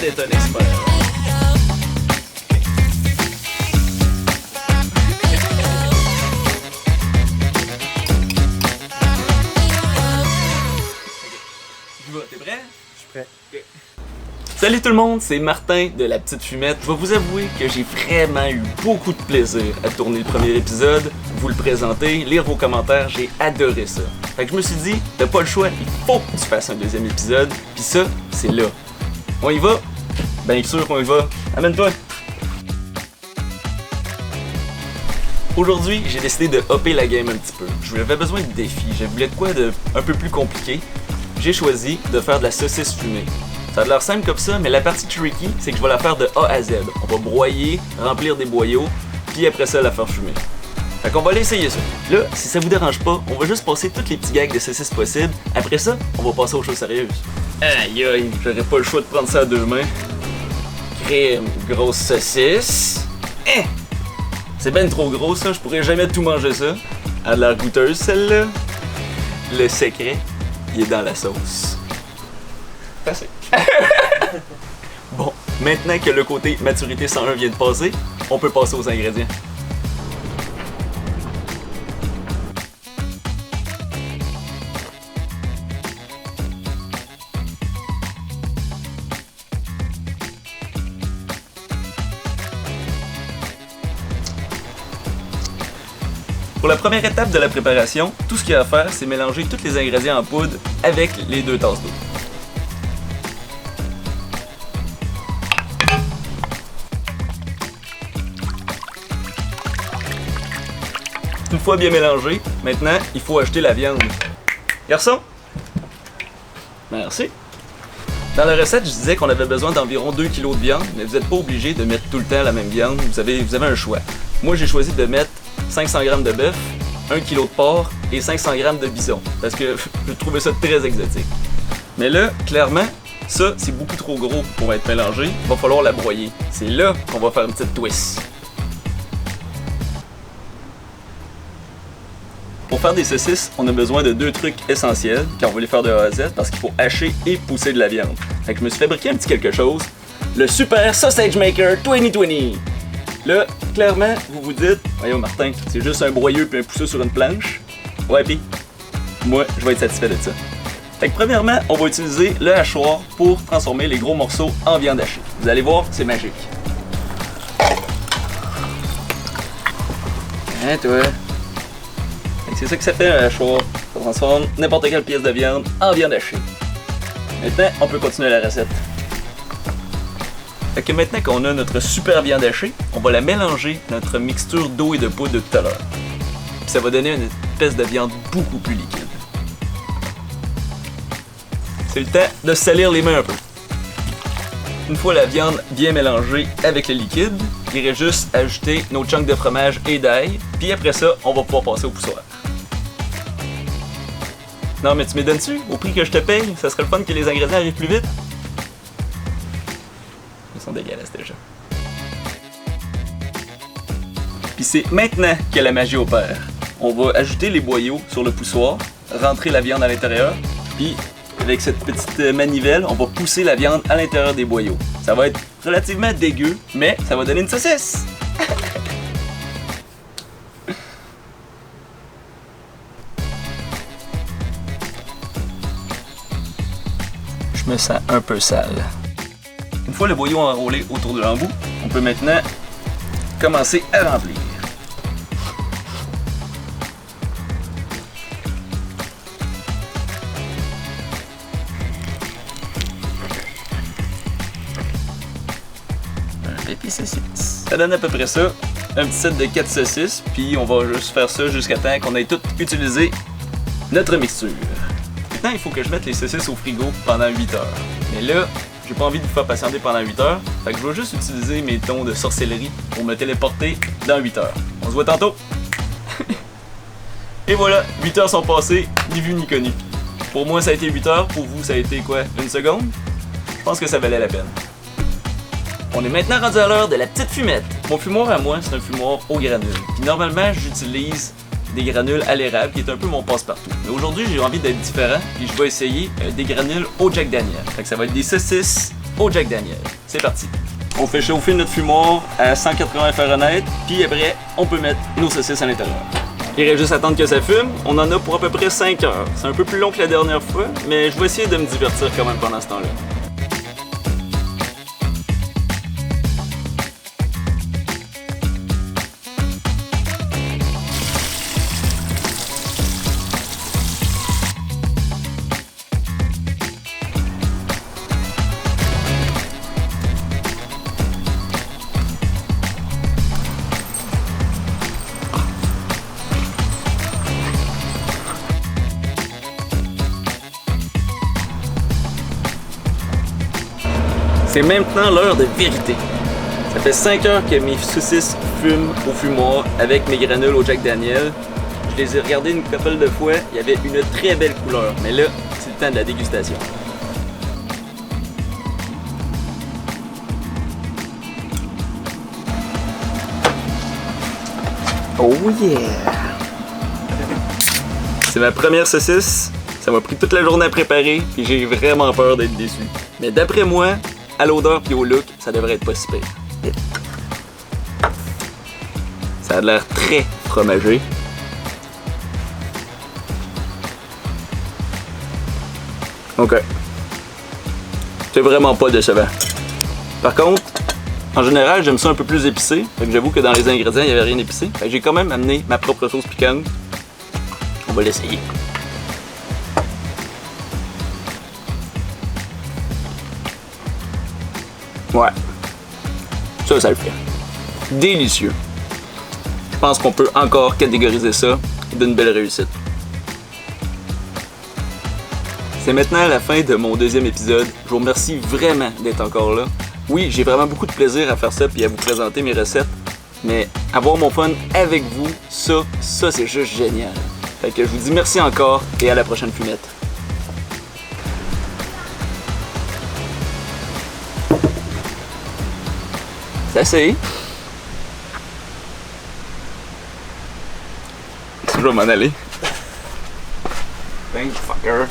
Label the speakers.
Speaker 1: est un expert. T'es prêt?
Speaker 2: Je suis prêt.
Speaker 1: Okay. Salut tout le monde, c'est Martin de La Petite Fumette. Je vais vous avouer que j'ai vraiment eu beaucoup de plaisir à tourner le premier épisode, vous le présenter, lire vos commentaires, j'ai adoré ça. Fait que je me suis dit, t'as pas le choix, il faut que tu fasses un deuxième épisode, pis ça, c'est là. On y va? Bien sûr qu'on y va. Amène-toi! Aujourd'hui, j'ai décidé de hopper la game un petit peu. J'avais besoin de défis, je voulais de quoi de un peu plus compliqué. J'ai choisi de faire de la saucisse fumée. Ça a l'air simple comme ça, mais la partie tricky, c'est que je vais la faire de A à Z. On va broyer, remplir des boyaux, puis après ça, la faire fumer. Fait qu'on va aller essayer ça. Là, si ça vous dérange pas, on va juste passer toutes les petits gags de saucisse possibles. Après ça, on va passer aux choses sérieuses. Aïe aïe, j'aurais pas le choix de prendre ça à deux mains. Crème, grosse saucisse. C'est ben trop gros ça, je pourrais jamais tout manger ça. Elle a l'air goûteuse celle-là. Le secret, il est dans la sauce. Facile. Bon, maintenant que le côté maturité 101 vient de passer, on peut passer aux ingrédients. Pour la première étape de la préparation, tout ce qu'il y a à faire, c'est mélanger tous les ingrédients en poudre avec les 2 tasses d'eau. Une fois bien mélangé, maintenant, il faut ajouter la viande. Garçon? Merci. Dans la recette, je disais qu'on avait besoin d'environ 2 kg de viande, mais vous n'êtes pas obligé de mettre tout le temps la même viande, vous avez un choix. Moi, j'ai choisi de mettre 500 g de bœuf, 1 kg de porc et 500 g de bison, parce que je trouvais ça très exotique. Mais là, clairement, ça, c'est beaucoup trop gros pour être mélangé, il va falloir la broyer. C'est là qu'on va faire une petite twist. Pour faire des saucisses, on a besoin de 2 trucs essentiels, car on va les faire de A à Z, parce qu'il faut hacher et pousser de la viande. Fait que je me suis fabriqué un petit quelque chose, le Super Sausage Maker 2020. Là, clairement, vous vous dites, voyons Martin, c'est juste un broyeux puis un pousseux sur une planche. Ouais, pis moi, je vais être satisfait de ça. Fait que premièrement, on va utiliser le hachoir pour transformer les gros morceaux en viande hachée. Vous allez voir, c'est magique. Hein, toi? C'est ça que ça fait un hachoir. Ça transforme n'importe quelle pièce de viande en viande hachée. Maintenant, on peut continuer la recette. Fait que maintenant qu'on a notre super viande hachée, on va la mélanger à notre mixture d'eau et de poudre de tout à l'heure. Puis ça va donner une espèce de viande beaucoup plus liquide. C'est le temps de se salir les mains un peu. Une fois la viande bien mélangée avec le liquide, il reste juste à ajouter nos chunks de fromage et d'ail, puis après ça, on va pouvoir passer au poussoir. Non mais tu m'étonnes-tu? Au prix que je te paye, ça serait le fun que les ingrédients arrivent plus vite? Ils sont dégueulasses déjà. Puis c'est maintenant que la magie opère. On va ajouter les boyaux sur le poussoir, rentrer la viande à l'intérieur, puis avec cette petite manivelle, on va pousser la viande à l'intérieur des boyaux. Ça va être relativement dégueu, mais ça va donner une saucisse! Je me sens un peu sale. Une fois le boyau enroulé autour de l'embout, on peut maintenant commencer à remplir. Un pépi saucisse. Ça donne à peu près ça, un petit set de 4 saucisses, puis on va juste faire ça jusqu'à temps qu'on ait tout utilisé notre mixture. Maintenant, il faut que je mette les saucisses au frigo pendant 8 heures. Mais là, j'ai pas envie de vous faire patienter pendant 8 heures, fait que je vais juste utiliser mes tons de sorcellerie pour me téléporter dans 8 heures. On se voit tantôt! Et voilà, 8 heures sont passées, ni vu ni connu. Pour moi, ça a été 8 heures, pour vous, ça a été quoi? Une seconde? Je pense que ça valait la peine. On est maintenant rendu à l'heure de la petite fumette. Mon fumoir à moi, c'est un fumoir au granule. Puis normalement, j'utilise des granules à l'érable, qui est un peu mon passe-partout. Mais aujourd'hui, j'ai envie d'être différent, et je vais essayer des granules au Jack Daniel. Fait que ça va être des saucisses au Jack Daniel. c'est parti. On fait chauffer notre fumoir à 180 Fahrenheit, puis après, on peut mettre nos saucisses à l'intérieur. Il reste juste à attendre que ça fume. On en a pour à peu près 5 heures. C'est un peu plus long que la dernière fois, mais je vais essayer de me divertir quand même pendant ce temps-là. C'est maintenant l'heure de vérité. Ça fait 5 heures que mes saucisses fument au fumoir avec mes granules au Jack Daniel. Je les ai regardées une couple de fois, il y avait une très belle couleur. Mais là, c'est le temps de la dégustation. Oh yeah! C'est ma première saucisse. Ça m'a pris toute la journée à préparer et j'ai vraiment peur d'être déçu. Mais d'après moi, à l'odeur puis au look, ça devrait être pas si pire. Ça a l'air très fromagé. Ok. C'est vraiment pas décevant. Par contre, en général, j'aime ça un peu plus épicé. Fait que j'avoue que dans les ingrédients, il n'y avait rien épicé. Fait que j'ai quand même amené ma propre sauce piquante. On va l'essayer. Ouais. Ça le fait. Délicieux. Je pense qu'on peut encore catégoriser ça d'une belle réussite. C'est maintenant la fin de mon deuxième épisode. Je vous remercie vraiment d'être encore là. Oui, j'ai vraiment beaucoup de plaisir à faire ça et à vous présenter mes recettes. Mais avoir mon fun avec vous, ça c'est juste génial. Fait que je vous dis merci encore et à la prochaine fumette. C'est assez. Je vais m'en aller. Thank fucker.